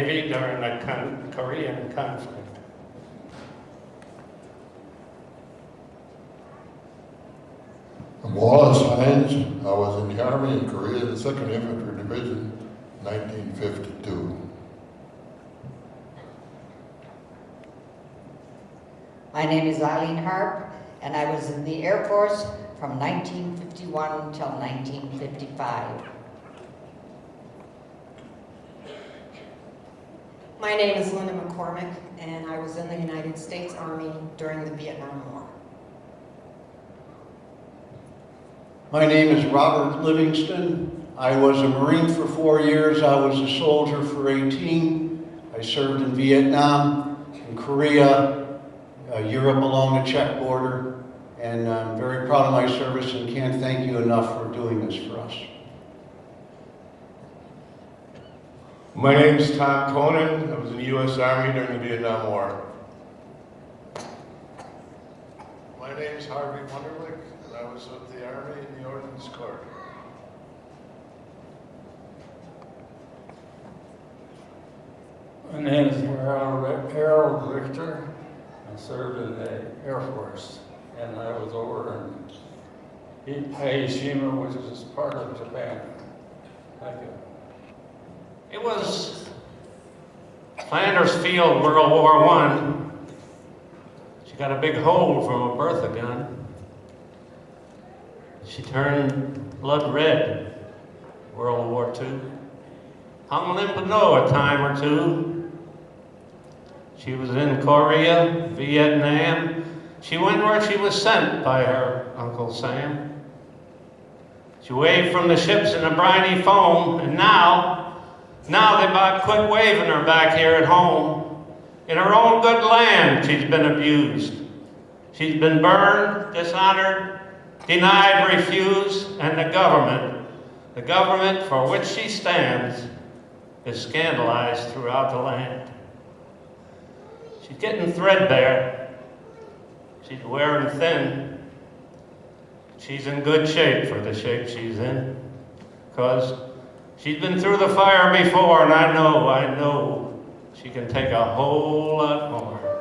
Navy during the Korean conflict. I'm Wallace Hines. I was in the Army in Korea, the 2nd Infantry Division, 1952. My name is Eileen Harp, and I was in the Air Force from 1951 until 1955. My name is Linda McCormick, and I was in the United States Army during the Vietnam War. My name is Robert Livingston. I was a Marine for 4 years. I was a soldier for 18. I served in Vietnam, in Korea, Europe along the Czech border, and I'm very proud of my service and can't thank you enough for doing this for us. My name is Tom Conan. I was in the U.S. Army during the Vietnam War. My name is Harvey Wunderlich, and I was with the Army in the Ordnance Corps. My name is Harold Richter. I served in the Air Force, and I was over in Hiroshima, which is part of Japan. Thank you. It was Flanders Field, World War I. She got a big hole from a Bertha gun. She turned blood red, World War II. Hung limpano a time or two. She was in Korea, Vietnam. She went where she was sent by her Uncle Sam. She waved from the ships in the briny foam, and now they about quit waving her back here at home. In her own good land, she's been abused. She's been burned, dishonored, denied, refused, and the government for which she stands, is scandalized throughout the land. She's getting threadbare. She's wearing thin. She's in good shape for the shape she's in, because she's been through the fire before, and I know she can take a whole lot more.